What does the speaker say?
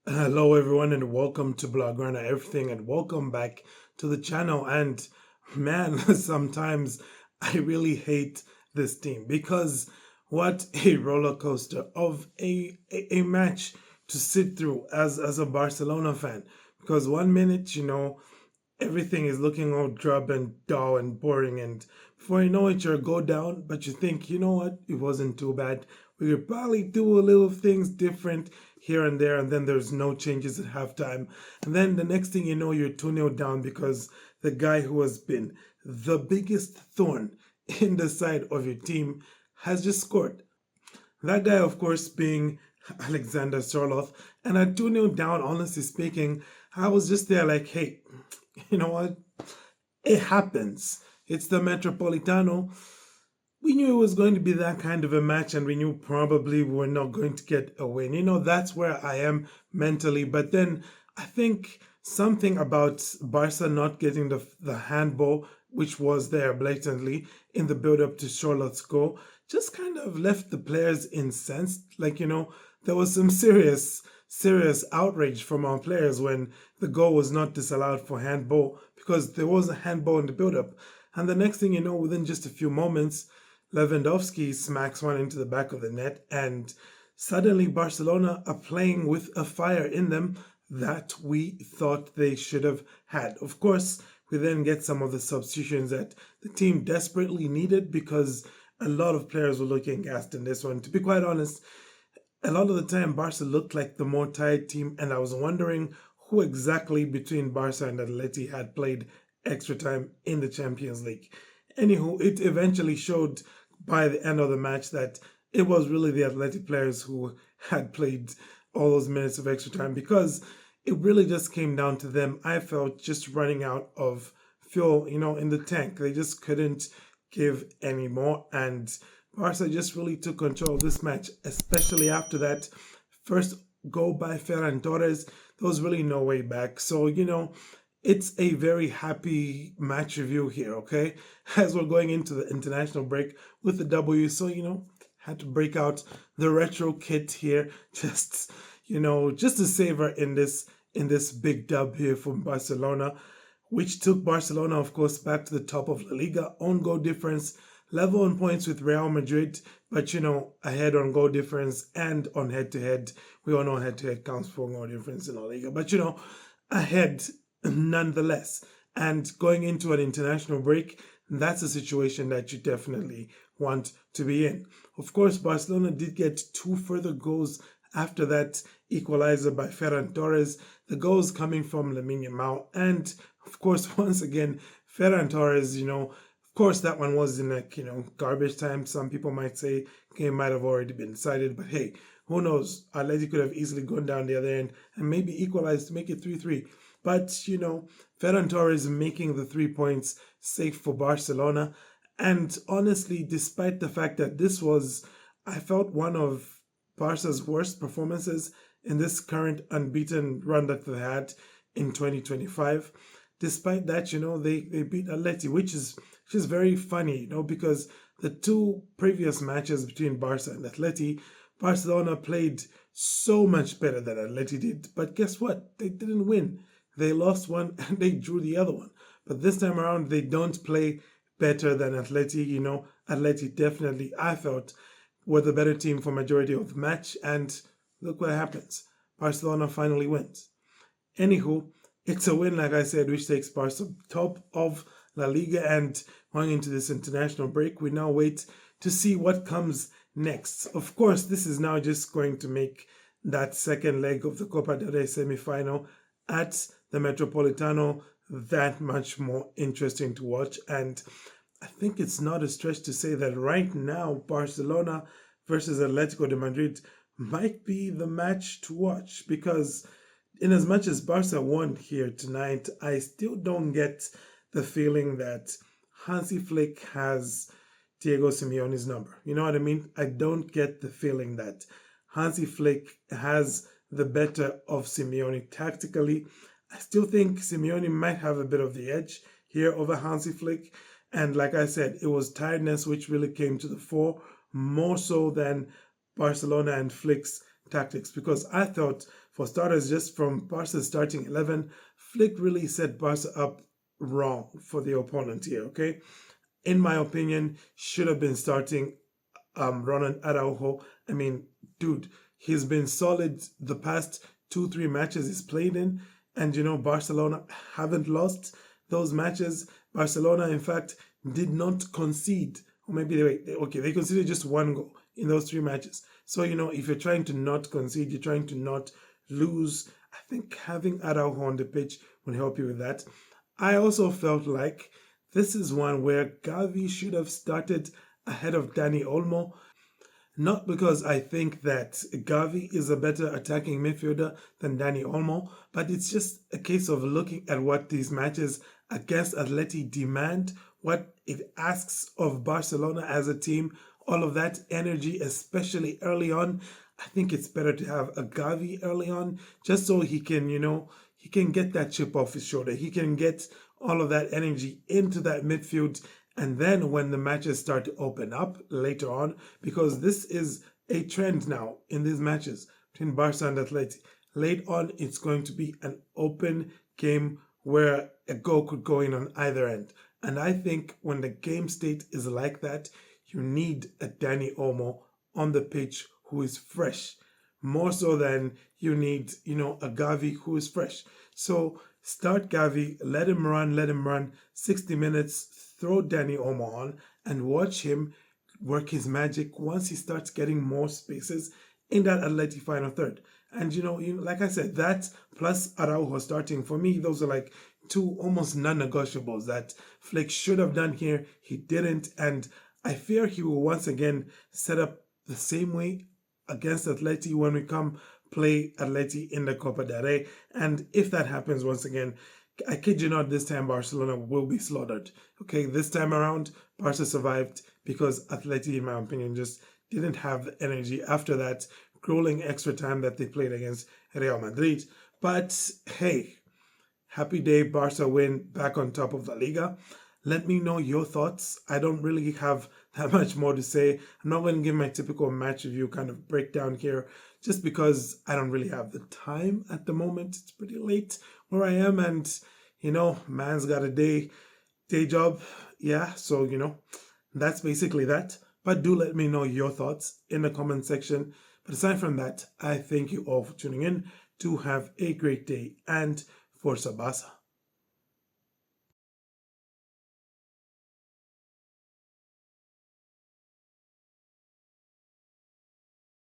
Hello, everyone, and welcome to Bloggerna Everything, and welcome back to the channel. And man, sometimes I really hate this team because what a roller coaster of a match to sit through as a Barcelona fan. Because 1 minute, everything is looking all drab and dull and boring, and before you know it, you're go down, but you think, you know what, it wasn't too bad. We could probably do a little things different here and there, and then there's no changes at halftime. And then the next thing you know, you're 2-0 down because the guy who has been the biggest thorn in the side of your team has just scored. That guy, of course, being Alexander Sorloth. And at 2-0 down, honestly speaking, I was just there like, hey, you know what? It happens. It's the Metropolitano. We knew it was going to be that kind of a match, and we knew probably we were not going to get a win. That's where I am mentally. But then I think something about Barca not getting the handball, which was there blatantly in the build up to Charlotte's goal, just kind of left the players incensed. There was some serious outrage from our players when the goal was not disallowed for handball because there was a handball in the build up. And the next thing you know, within just a few moments, Lewandowski smacks one into the back of the net, and suddenly Barcelona are playing with a fire in them that we thought they should have had. Of course, we then get some of the substitutions that the team desperately needed because a lot of players were looking gassed in this one. To be quite honest, a lot of the time Barca looked like the more tired team, and I was wondering who exactly between Barca and Atleti had played extra time in the Champions League. Anywho, it eventually showed by the end of the match that it was really the Athletic players who had played all those minutes of extra time because it really just came down to them. I felt just running out of fuel, in the tank. They just couldn't give any more, and Barca just really took control of this match, especially after that first goal by Ferran Torres. There was really no way back. So, it's a very happy match review here, okay? As we're going into the international break with the W. So, had to break out the retro kit here, just to savor in this big dub here from Barcelona, which took Barcelona, of course, back to the top of La Liga on goal difference, level on points with Real Madrid, but ahead on goal difference and on head to head. We all know head to head counts for goal difference in La Liga, but ahead nonetheless. And going into an international break, that's a situation that you definitely want to be in. Of course, Barcelona did get two further goals after that equalizer by Ferran Torres. The goals coming from Lamine Yamal, and of course, once again, Ferran Torres. Of course, that one was in garbage time. Some people might say game might have already been decided, but hey, who knows? Atletico could have easily gone down the other end and maybe equalized to make it 3-3. But, Ferran Torres making the 3 points safe for Barcelona. And honestly, despite the fact that this was, I felt, one of Barca's worst performances in this current unbeaten run that they had in 2025. Despite that, they beat Atleti, which is very funny, because the two previous matches between Barca and Atleti, Barcelona played so much better than Atleti did. But guess what? They didn't win. They lost one and they drew the other one. But this time around, they don't play better than Atleti. Atleti definitely, I felt, were the better team for majority of the match. And look what happens. Barcelona finally wins. Anywho, it's a win, like I said, which takes Barca top of La Liga. And going into this international break, we now wait to see what comes next. Of course, this is now just going to make that second leg of the Copa del Rey semi-final at the Metropolitano that much more interesting to watch. And I think it's not a stretch to say that right now Barcelona versus Atletico de Madrid might be the match to watch, because in as much as Barca won here tonight, I still don't get the feeling that Hansi Flick has Diego Simeone's number. You know what I mean? I don't get the feeling that Hansi Flick has the better of Simeone tactically. I still think Simeone might have a bit of the edge here over Hansi Flick. And like I said, it was tiredness which really came to the fore, more so than Barcelona and Flick's tactics, because I thought, for starters, just from Barca's starting 11, Flick really set Barca up wrong for the opponent here, okay? In my opinion, should have been starting Ronald Araujo. I mean, dude, he's been solid the past 2-3 matches he's played in, and Barcelona haven't lost those matches. Barcelona, in fact, did not concede, or maybe they conceded just one goal in those 3 matches. So if you're trying to not concede, you're trying to not lose, I think having Araujo on the pitch would help you with that. I also felt like this is one where Gavi should have started ahead of Dani Olmo. Not because I think that Gavi is a better attacking midfielder than Dani Olmo, but it's just a case of looking at what these matches against Atleti demand, what it asks of Barcelona as a team, all of that energy, especially early on. I think it's better to have a Gavi early on, just so he can, he can get that chip off his shoulder. He can get all of that energy into that midfield. And then when the matches start to open up later on, because this is a trend now in these matches between Barca and Atleti, late on it's going to be an open game where a goal could go in on either end. And I think when the game state is like that, you need a Dani Olmo on the pitch who is fresh, more so than you need, a Gavi who is fresh. So start Gavi, let him run 60 minutes, throw Dani Olmo on, and watch him work his magic once he starts getting more spaces in that Atleti final third. And like I said, that plus Araujo starting, for me, those are like 2 almost non-negotiables that Flick should have done here. He didn't, and I fear he will once again set up the same way against Atleti when we come play Atleti in the Copa del Rey. And if that happens once again, I kid you not, this time Barcelona will be slaughtered. Okay, this time around, Barca survived because Atleti, in my opinion, just didn't have the energy after that grueling extra time that they played against Real Madrid. But hey, happy day, Barca win, back on top of the Liga. Let me know your thoughts. I don't really have that much more to say. I'm not going to give my typical match review kind of breakdown here, just because I don't really have the time at the moment. It's pretty late where I am, and man's got a day job. Yeah, so that's basically that. But do let me know your thoughts in the comment section. But aside from that, I thank you all for tuning in. To have a great day, and Forza Barça.